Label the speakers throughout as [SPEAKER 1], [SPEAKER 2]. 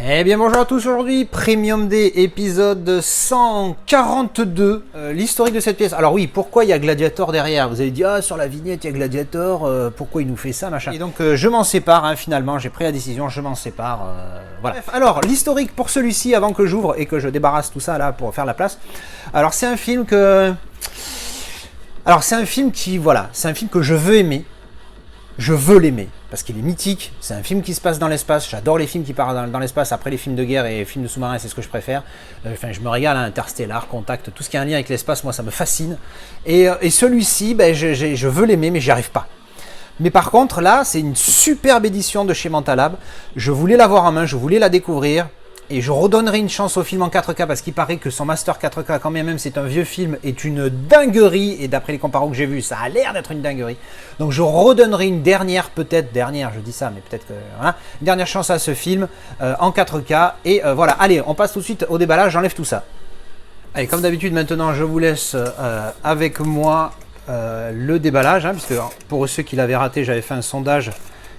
[SPEAKER 1] Eh bien bonjour à tous, aujourd'hui Premium Day épisode 142, l'historique de cette pièce. Alors oui, pourquoi il y a Gladiator derrière? Vous avez dit sur la vignette il y a Gladiator, pourquoi il nous fait ça machin. Et donc je m'en sépare finalement, j'ai pris la décision, je m'en sépare, voilà. Bref, alors l'historique pour celui-ci avant que j'ouvre et que je débarrasse tout ça là pour faire la place. Alors c'est un film que... Alors c'est un film qui, voilà, c'est un film que je veux aimer. Je veux l'aimer, parce qu'il est mythique, c'est un film qui se passe dans l'espace, j'adore les films qui partent dans l'espace, après les films de guerre et les films de sous-marins, c'est ce que je préfère. Enfin, je me régale à Interstellar, Contact, tout ce qui a un lien avec l'espace, moi ça me fascine. Et celui-ci, ben, je veux l'aimer, mais j'y arrive pas. Mais par contre, là, c'est une superbe édition de chez Mentalab, je voulais l'avoir en main, je voulais la découvrir, et je redonnerai une chance au film en 4K parce qu'il paraît que son master 4K, quand bien même c'est un vieux film, est une dinguerie. Et d'après les comparos que j'ai vus, ça a l'air d'être une dinguerie. Donc je redonnerai une dernière, je dis ça, mais peut-être que voilà, une dernière chance à ce film en 4K. Et voilà, allez, on passe tout de suite au déballage, j'enlève tout ça. Allez, comme d'habitude, maintenant je vous laisse avec moi le déballage, puisque pour ceux qui l'avaient raté, j'avais fait un sondage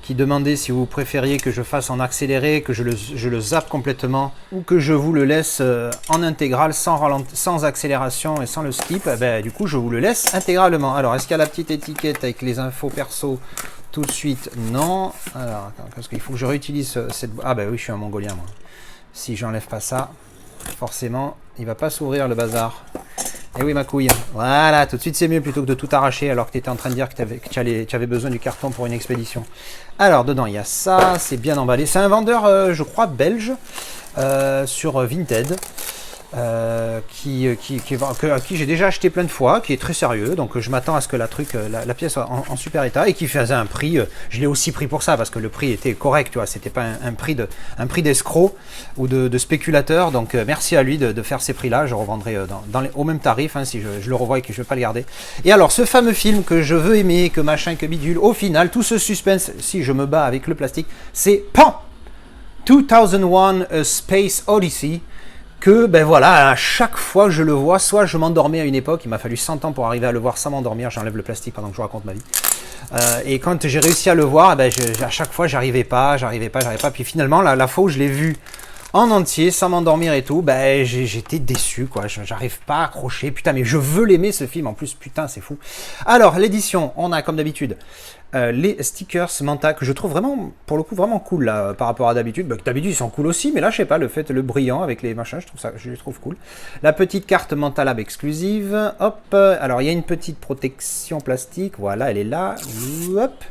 [SPEAKER 1] qui demandait si vous préfériez que je fasse en accéléré, que je le zappe complètement, ou que je vous le laisse en intégrale, sans accélération et sans le skip. Ben, du coup, je vous le laisse intégralement. Alors, est-ce qu'il y a la petite étiquette avec les infos perso tout de suite? Non. Alors, parce qu'il faut que je réutilise cette... Ah ben oui, je suis un mongolien, moi. Si j'enlève pas ça, forcément, il va pas s'ouvrir le bazar. Eh oui, ma couille. Voilà, tout de suite c'est mieux plutôt que de tout arracher alors que tu étais en train de dire que tu avais besoin du carton pour une expédition. Alors, dedans, il y a ça, c'est bien emballé. C'est un vendeur, je crois, belge, sur Vinted, à qui j'ai déjà acheté plein de fois, qui est très sérieux. Donc, je m'attends à ce que la pièce soit en super état et qui faisait un prix. Je l'ai aussi pris pour ça parce que le prix était correct, tu vois. C'était pas un prix d'escroc ou de spéculateur. Donc, merci à lui de faire ces prix-là. Je revendrai au même tarif si je le revois et que je ne vais pas le garder. Et alors, ce fameux film que je veux aimer, que machin, que bidule, au final, tout ce suspense, si je me bats avec le plastique, c'est PAN 2001 A Space Odyssey. Que ben voilà, à chaque fois que je le vois, soit je m'endormais à une époque, il m'a fallu 100 ans pour arriver à le voir sans m'endormir, j'enlève le plastique pendant que je raconte ma vie. Et quand j'ai réussi à le voir, ben à chaque fois j'arrivais pas, puis finalement la fois où je l'ai vu en entier, sans m'endormir et tout, ben j'étais déçu quoi, j'arrive pas à accrocher, putain mais je veux l'aimer ce film en plus, putain c'est fou. Alors l'édition, on a comme d'habitude les stickers Manta que je trouve vraiment, pour le coup, vraiment cool là, par rapport à d'habitude. Bah, d'habitude ils sont cool aussi, mais là je sais pas, le brillant avec les machins, je les trouve cool. La petite carte Mentalab exclusive, hop, alors il y a une petite protection plastique, voilà, elle est là, hop.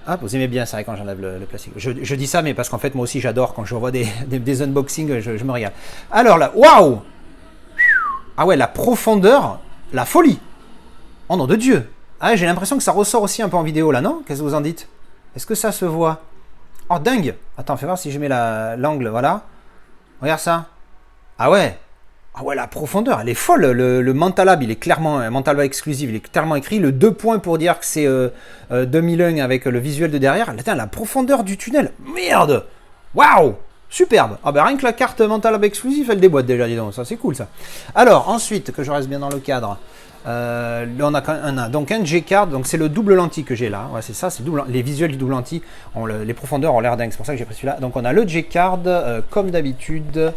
[SPEAKER 1] Ah, vous aimez bien, c'est vrai quand j'enlève le plastique. Je dis ça, mais parce qu'en fait moi aussi j'adore quand je revois des unboxings, je me régale. Alors là, waouh! Ah ouais, la profondeur, la folie! Oh nom de Dieu! Ah, j'ai l'impression que ça ressort aussi un peu en vidéo là, non? Qu'est-ce que vous en dites? Est-ce que ça se voit? Oh dingue! Attends, fais voir si je mets l'angle, voilà. Regarde ça. Ah ouais! Ah ouais, la profondeur, elle est folle. Le Mentalab, il est clairement, un Mentalab exclusif, il est clairement écrit. Le 2 points pour dire que c'est 2001 avec le visuel de derrière. Attends, la profondeur du tunnel. Merde! Waouh! Superbe. Ah ben rien que la carte Mentalab exclusif, elle déboîte déjà, dis donc. Ça, c'est cool ça. Alors, ensuite, que je reste bien dans le cadre. Là on a donc un G-card, donc c'est le double lentille que j'ai là, ouais, c'est ça, c'est les visuels du double lentille, les profondeurs ont l'air dingue, c'est pour ça que j'ai pris celui-là. Donc on a le G-card comme d'habitude,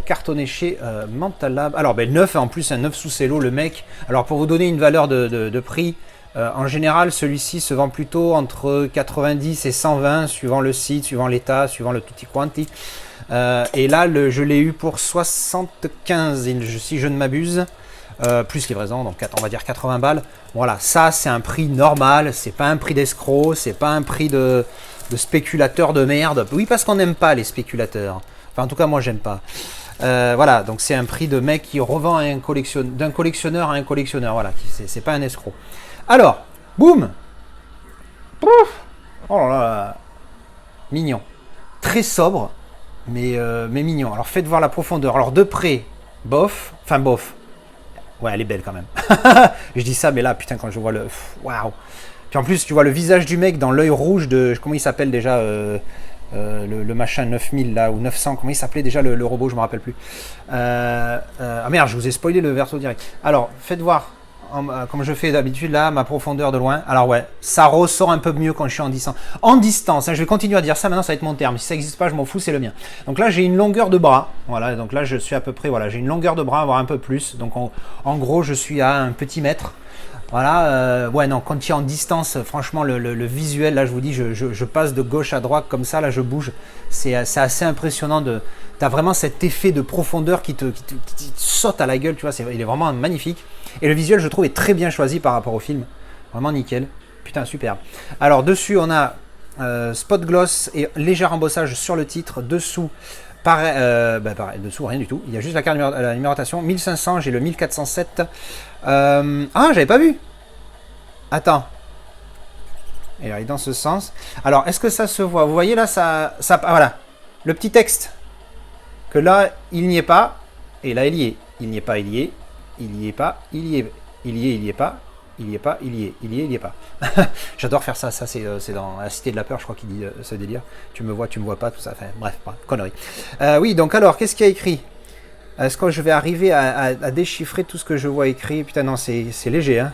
[SPEAKER 1] cartonné chez Mentalab. Alors ben 9, en plus un 9 sous cello le mec. Alors pour vous donner une valeur de prix, en général celui-ci se vend plutôt entre 90 et 120 suivant le site, suivant l'état, suivant le tutti quanti. Et là je l'ai eu pour 75 si je ne m'abuse. Plus livraison, donc on va dire 80 balles. Voilà, ça c'est un prix normal, c'est pas un prix d'escroc, c'est pas un prix de spéculateur de merde. Oui, parce qu'on n'aime pas les spéculateurs. Enfin, en tout cas, moi j'aime pas. Voilà, donc c'est un prix de mec qui revend d'un collectionneur à un collectionneur. Voilà, c'est pas un escroc. Alors, boum. Oh là là, mignon. Très sobre, mais mignon. Alors faites voir la profondeur. Alors de près, bof, enfin bof. Ouais, elle est belle quand même. Je dis ça, mais là, putain, quand je vois le... Waouh. Puis en plus, tu vois le visage du mec dans l'œil rouge de... Comment il s'appelle déjà le machin 9000 là, ou 900, comment il s'appelait déjà le robot, je me rappelle plus. Ah merde, je vous ai spoilé le verso direct. Alors, faites voir comme je fais d'habitude là, ma profondeur de loin. Alors ouais, ça ressort un peu mieux quand je suis en distance. En distance, hein, je vais continuer à dire ça, maintenant ça va être mon terme. Si ça n'existe pas, je m'en fous, c'est le mien. Donc là, j'ai une longueur de bras. Voilà, donc là, je suis à peu près, voilà, j'ai une longueur de bras, voire un peu plus. Donc en gros, je suis à un petit mètre. Voilà, ouais, non, quand tu es en distance, franchement, le visuel, là, je vous dis, je passe de gauche à droite comme ça, là, je bouge. C'est assez impressionnant. T'as vraiment cet effet de profondeur qui te saute à la gueule, tu vois, il est vraiment magnifique. Et le visuel, je trouve, est très bien choisi par rapport au film. Vraiment nickel. Putain, superbe. Alors, dessus, on a spot gloss et léger embossage sur le titre. Dessous, pareil, dessous, rien du tout. Il y a juste la numérotation. 1500, j'ai le 1407. Ah, j'avais pas vu. Attends. Et alors, il est dans ce sens. Alors, est-ce que ça se voit? Vous voyez là, voilà. Le petit texte. Que là, il n'y est pas. Et là, il y est. Il n'y est pas, il y est. Il n'y est pas, il y est. Il y est, il n'y est pas. Il n'y est pas, il y est. Il y est, il n'y est pas. J'adore faire ça. Ça, c'est dans La Cité de la Peur, je crois qu'il dit ce délire. Tu me vois pas, tout ça. Enfin, bref, connerie. Oui, donc alors, qu'est-ce qu'il y a écrit? Est-ce que je vais arriver à déchiffrer tout ce que je vois écrit? Putain, non, c'est léger, hein.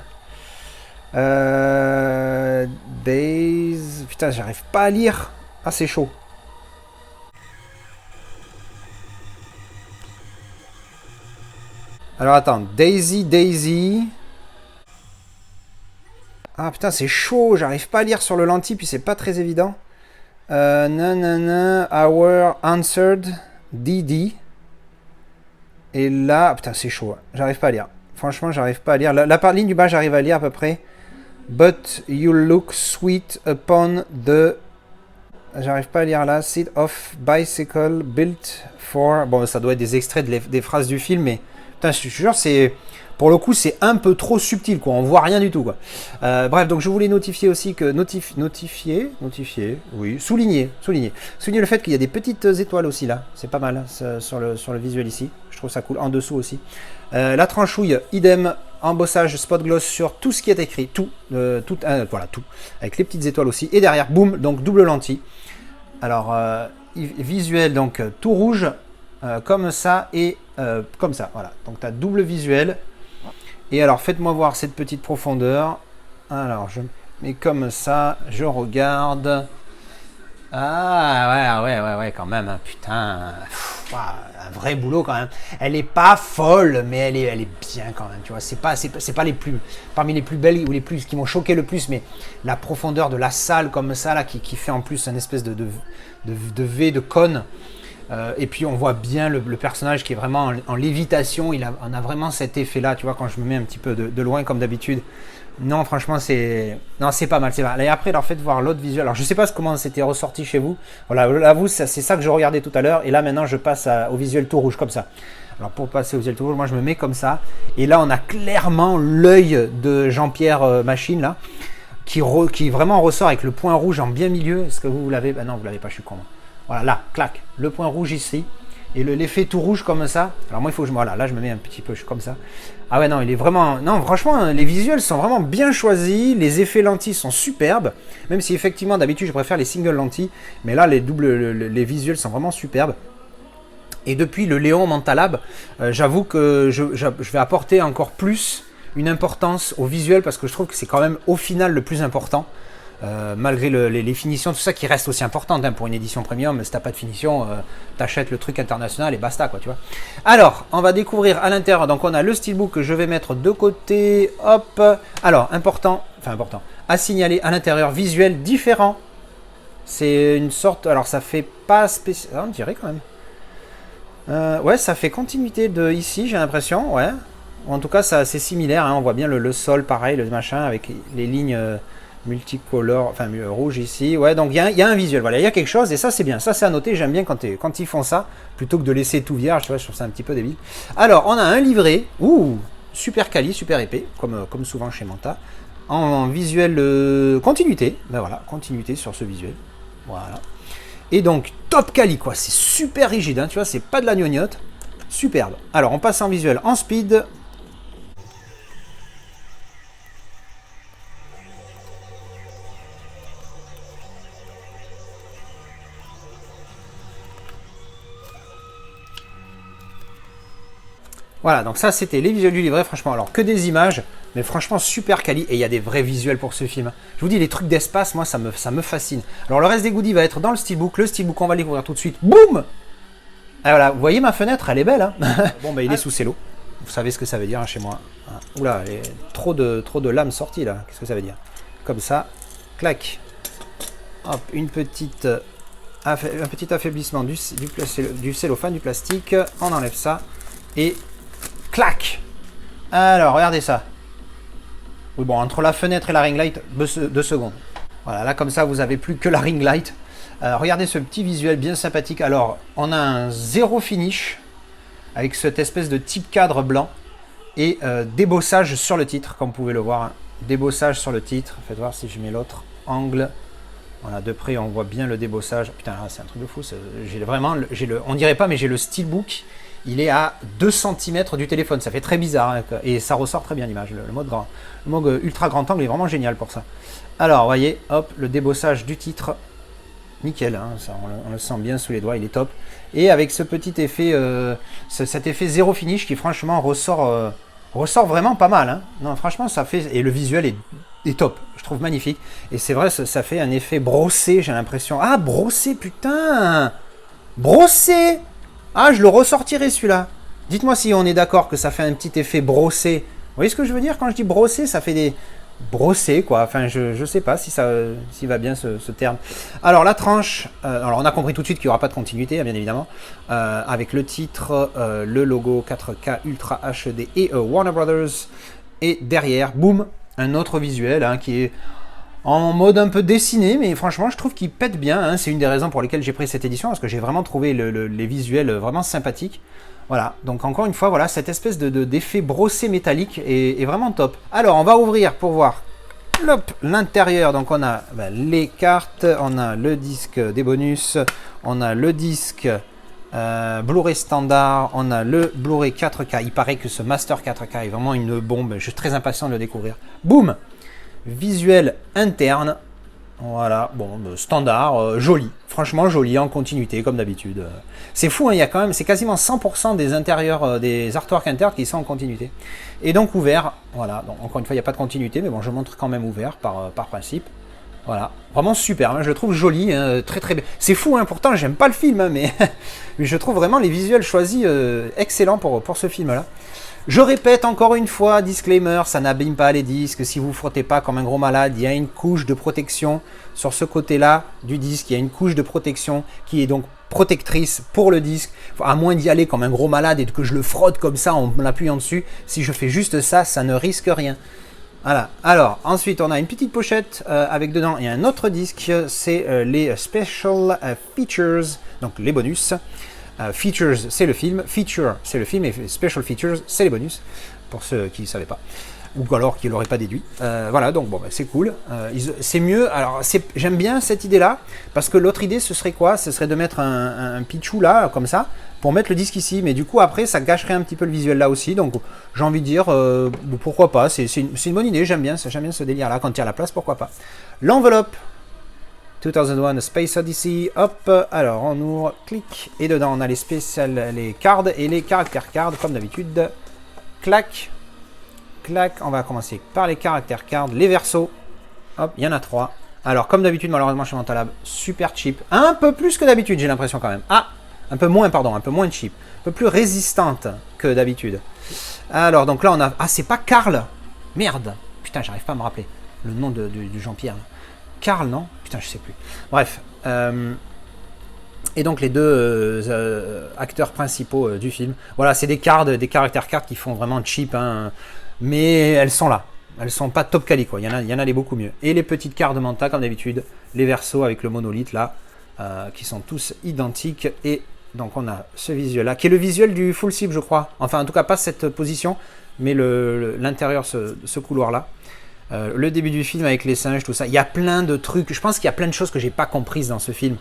[SPEAKER 1] Days... Putain, j'arrive pas à lire. Ah, c'est chaud. Alors, attends. Daisy... Ah, putain, c'est chaud. J'arrive pas à lire sur le lentille, puis c'est pas très évident. Our answered DD... Et là, putain, c'est chaud. J'arrive pas à lire. Franchement, j'arrive pas à lire. La ligne du bas, j'arrive à lire à peu près. But you look sweet upon the... J'arrive pas à lire là. Seat of bicycle built for... Bon, ça doit être des extraits des phrases du film, mais... Putain, je te jure, c'est... Pour le coup, c'est un peu trop subtil, quoi. On voit rien du tout, quoi. Bref, donc je voulais notifier aussi que... Notifier, oui. Souligner le fait qu'il y a des petites étoiles aussi, là. C'est pas mal, sur le visuel ici. Je trouve ça cool. En dessous aussi. La tranchouille, idem, embossage, spot gloss sur tout ce qui est écrit. Tout. Voilà, tout. Avec les petites étoiles aussi. Et derrière, boum, donc double lentille. Alors, visuel, donc tout rouge, comme ça et comme ça. Voilà. Donc, tu as double visuel. Et alors, faites-moi voir cette petite profondeur. Alors, je mets comme ça, je regarde. Ah, ouais, quand même, hein, putain. Un vrai boulot, quand même. Elle est pas folle, mais elle est bien, quand même, tu vois. C'est pas les plus, parmi les plus belles ou les plus, qui m'ont choqué le plus, mais la profondeur de la salle, comme ça, là, qui fait en plus une espèce de V, de cône. Et puis on voit bien le personnage qui est vraiment en lévitation. On a vraiment cet effet là, tu vois, quand je me mets un petit peu de loin comme d'habitude. Non, franchement, c'est pas mal, c'est pas mal. Et après, alors faites voir l'autre visuel. Alors je sais pas comment c'était ressorti chez vous. Voilà, là vous, c'est ça que je regardais tout à l'heure. Et là maintenant, je passe au visuel tout rouge comme ça. Alors pour passer au visuel tout rouge, moi je me mets comme ça. Et là, on a clairement l'œil de Jean-Pierre Machine là, qui vraiment ressort avec le point rouge en bien milieu. Est-ce que vous l'avez? Non, vous l'avez pas. Je suis con. Voilà, là, clac, le point rouge ici. Et l'effet tout rouge comme ça. Alors moi, il faut que voilà, là, je me mets un petit peu comme ça. Ah ouais, non, il est vraiment... Non, franchement, les visuels sont vraiment bien choisis. Les effets lentilles sont superbes. Même si, effectivement, d'habitude, je préfère les single lentilles. Mais là, les visuels sont vraiment superbes. Et depuis le Léon Mentalab, j'avoue que je vais apporter encore plus une importance au visuel parce que je trouve que c'est quand même, au final, le plus important. Malgré les finitions, tout ça qui reste aussi importante hein, pour une édition premium. Si t'as pas de finition, t'achètes le truc international et basta quoi, tu vois. Alors, on va découvrir à l'intérieur. Donc, on a le steelbook que je vais mettre de côté. Hop. Alors, important, à signaler à l'intérieur, visuel différent. C'est une sorte. Alors, ça fait pas spécial. On dirait quand même. Ouais, ça fait continuité de ici, j'ai l'impression. Ouais. En tout cas, c'est similaire. Hein, on voit bien le sol, pareil, le machin avec les lignes. Multicolore, enfin rouge ici, ouais, donc il y a un visuel, voilà, il y a quelque chose, et ça c'est bien, ça c'est à noter, j'aime bien quand ils font ça, plutôt que de laisser tout vierge, tu vois, je trouve ça un petit peu débile. Alors, on a un livret, super quali, super épais, comme souvent chez Manta, en visuel continuité, ben voilà, continuité sur ce visuel, voilà. Et donc, top quali, quoi, c'est super rigide, hein, tu vois, c'est pas de la gnognotte, superbe. Alors, on passe en visuel en speed. Voilà, donc ça c'était les visuels du livret, franchement, alors que des images, Mais franchement, super quali. Et il y a des vrais visuels pour ce film. Je vous dis, les trucs d'espace, moi, ça me fascine. Alors, le reste des goodies va être dans le steelbook. Le steelbook, on va le découvrir tout de suite. Boum! Et voilà, vous voyez ma fenêtre, elle est belle. Hein. Bon, bah, il est sous cello. Vous savez ce que ça veut dire hein, chez moi. Oula, trop de lames sorties là. Qu'est-ce que ça veut dire? Comme ça, clac. Hop, un petit affaiblissement du cellophane, du plastique. On enlève ça. Et clac. Alors, regardez ça. Oui, bon, entre la fenêtre et la ring light, 2 secondes. Voilà, là, comme ça, vous n'avez plus que la ring light. Regardez ce petit visuel bien sympathique. Alors, on a un zéro finish avec cette espèce de type cadre blanc et débossage sur le titre, comme vous pouvez le voir. Hein. Débossage sur le titre. Faites voir si je mets l'autre angle. Voilà, de près, on voit bien le débossage. Putain, c'est un truc de fou. On dirait pas, mais j'ai le steelbook. Il est à 2 cm du téléphone. Ça fait très bizarre. Hein, et ça ressort très bien l'image. Le mode ultra grand angle est vraiment génial pour ça. Alors, vous voyez, hop, le débossage du titre. Nickel, hein, ça, on le sent bien sous les doigts, il est top. Et avec ce petit effet, cet effet zéro finish qui franchement ressort vraiment pas mal. Hein. Non, franchement, ça fait... Et le visuel est top, je trouve magnifique. Et c'est vrai, ça fait un effet brossé, j'ai l'impression. Ah, brossé, putain! Brossé! Ah, je le ressortirai celui-là. Dites-moi si on est d'accord que ça fait un petit effet brossé. Vous voyez ce que je veux dire quand je dis brossé? Ça fait des... brossé quoi, enfin je sais pas si s'il va bien ce terme. Alors la tranche, alors on a compris tout de suite qu'il n'y aura pas de continuité bien évidemment, avec le titre, le logo 4K Ultra HD et Warner Brothers, et derrière, boum, un autre visuel hein, qui est en mode un peu dessiné, mais franchement je trouve qu'il pète bien, hein. C'est une des raisons pour lesquelles j'ai pris cette édition, parce que j'ai vraiment trouvé les visuels vraiment sympathiques. Voilà, donc encore une fois, voilà, cette espèce d'effet brossé métallique est vraiment top. Alors, on va ouvrir pour voir l'intérieur. Donc, on a les cartes, on a le disque des bonus, on a le disque Blu-ray standard, on a le Blu-ray 4K. Il paraît que ce Master 4K est vraiment une bombe. Je suis très impatient de le découvrir. Boum! Visuel interne. Voilà, bon, standard, joli, franchement joli, en continuité, comme d'habitude. C'est fou, hein, il y a quand même, c'est quasiment 100% des intérieurs, des artworks internes qui sont en continuité. Et donc ouvert, voilà, donc encore une fois, il n'y a pas de continuité, mais bon, je montre quand même ouvert par principe. Voilà, vraiment super, hein, je le trouve joli, hein, très très bien. C'est fou, hein, pourtant j'aime pas le film, hein, mais, mais je trouve vraiment les visuels choisis excellents pour ce film-là. Je répète encore une fois, disclaimer, ça n'abîme pas les disques, si vous ne frottez pas comme un gros malade, il y a une couche de protection sur ce côté-là du disque, il y a une couche de protection qui est donc protectrice pour le disque, à moins d'y aller comme un gros malade et que je le frotte comme ça en l'appuyant dessus, si je fais juste ça, ça ne risque rien. Voilà, alors ensuite on a une petite pochette avec dedans et un autre disque, c'est les Special Features, donc les bonus. Features, c'est le film, Feature, c'est le film, et Special Features, c'est les bonus, pour ceux qui ne savaient pas, ou alors qui ne l'auraient pas déduit. Voilà, donc bon, c'est cool. C'est mieux, alors j'aime bien cette idée-là, parce que l'autre idée, ce serait quoi? Ce serait de mettre un pitchou là, comme ça, pour mettre le disque ici, mais du coup, après, ça gâcherait un petit peu le visuel là aussi, donc j'ai envie de dire, pourquoi pas, c'est une bonne idée, j'aime bien ce délire-là, quand il y a la place, pourquoi pas. L'enveloppe. 2001 A Space Odyssey, hop, alors on ouvre, clic, et dedans on a les cards et les caractères cards, comme d'habitude, clac, clac, on va commencer par les caractères cards, les versos, hop, il y en a 3, alors comme d'habitude malheureusement chez Mentalab, super cheap, un peu plus que d'habitude j'ai l'impression quand même, un peu moins cheap, un peu plus résistante que d'habitude, alors donc là on a, c'est pas Karl, merde, putain j'arrive pas à me rappeler le nom du Jean-Pierre, Karl, non? Putain, je sais plus. Bref. Et donc, les deux acteurs principaux du film. Voilà, c'est des caractères cards qui font vraiment cheap. Hein, mais elles sont là. Elles sont pas top quali, quoi. Il y en a des beaucoup mieux. Et les petites cartes de Manta, comme d'habitude. Les versos avec le monolithe, là. Qui sont tous identiques. Et donc, on a ce visuel-là. Qui est le visuel du full cible, je crois. Enfin, en tout cas, pas cette position. Mais l'intérieur, ce couloir-là. Le début du film avec les singes, tout ça, il y a plein de trucs, je pense qu'il y a plein de choses que j'ai pas comprises dans ce film,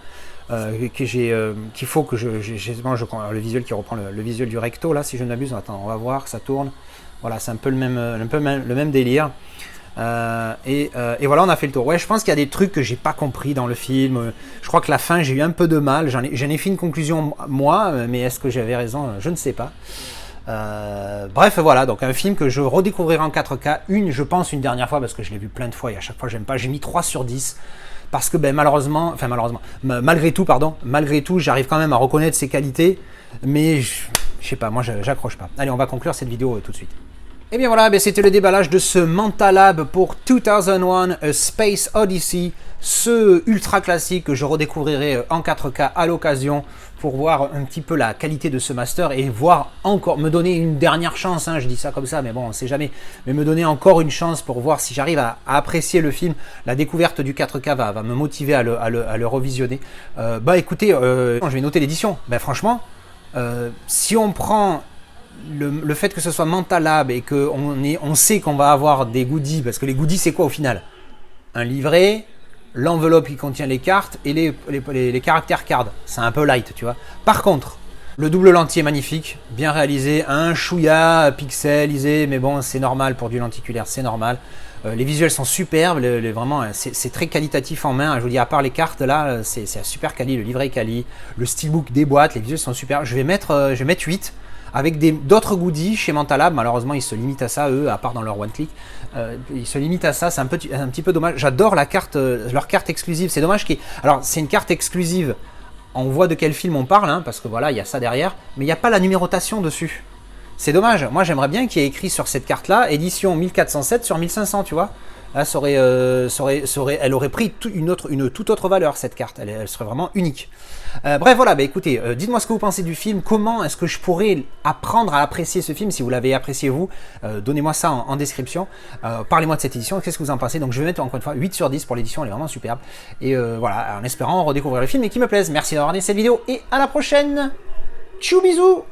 [SPEAKER 1] qu'il faut que le visuel qui reprend le visuel du recto, là, si je ne m'abuse, attends, on va voir, ça tourne, voilà, c'est un peu le même délire, et voilà, on a fait le tour. Ouais, je pense qu'il y a des trucs que j'ai pas compris dans le film, je crois que la fin, j'ai eu un peu de mal, j'en ai fait une conclusion moi, mais est-ce que j'avais raison, je ne sais pas. Bref, voilà, donc un film que je redécouvrirai en 4K, je pense une dernière fois, parce que je l'ai vu plein de fois et à chaque fois j'aime pas, j'ai mis 3 sur 10, parce que malgré tout, j'arrive quand même à reconnaître ses qualités, mais je sais pas, moi j'accroche pas. Allez, on va conclure cette vidéo tout de suite. Et bien voilà, c'était le déballage de ce Mentalab pour 2001 A Space Odyssey, ce ultra classique que je redécouvrirai en 4K à l'occasion pour voir un petit peu la qualité de ce master et voir encore, me donner une dernière chance, hein, je dis ça comme ça, mais bon, on sait jamais, mais me donner encore une chance pour voir si j'arrive à apprécier le film. La découverte du 4K va me motiver à le revisionner. Écoutez, je vais noter l'édition. Franchement, si on prend le fait que ce soit Mentalab et qu'on sait qu'on va avoir des goodies, parce que les goodies c'est quoi au final? Un livret, l'enveloppe qui contient les cartes et les caractères cards. C'est un peu light, tu vois. Par contre, le double lentille est magnifique, bien réalisé, un chouïa pixelisé, mais bon, c'est normal pour du lenticulaire, c'est normal. Les visuels sont superbes, vraiment, c'est très qualitatif en main. Je vous dis, à part les cartes, là, c'est super quali, le livret est quali, le steelbook déboîte, les visuels sont superbes. Je vais mettre 8. Avec d'autres goodies chez Mentalab, malheureusement ils se limitent à ça, eux, à part dans leur one click. Ils se limitent à ça, c'est un petit peu dommage. J'adore leur carte exclusive, c'est dommage alors c'est une carte exclusive, on voit de quel film on parle, hein, parce que voilà, il y a ça derrière, mais il n'y a pas la numérotation dessus. C'est dommage, moi j'aimerais bien qu'il y ait écrit sur cette carte-là, édition 1407 sur 1500, tu vois. Là, elle aurait pris une toute autre valeur, cette carte. Elle serait vraiment unique. Bref, voilà, écoutez, dites-moi ce que vous pensez du film. Comment est-ce que je pourrais apprendre à apprécier ce film, si vous l'avez apprécié vous. Donnez-moi ça en description. Parlez-moi de cette édition, qu'est-ce que vous en pensez. Donc je vais mettre encore une fois 8 sur 10 pour l'édition, elle est vraiment superbe. Et voilà, en espérant redécouvrir le film et qu'il me plaise. Merci d'avoir regardé cette vidéo et à la prochaine. Tchou, bisous.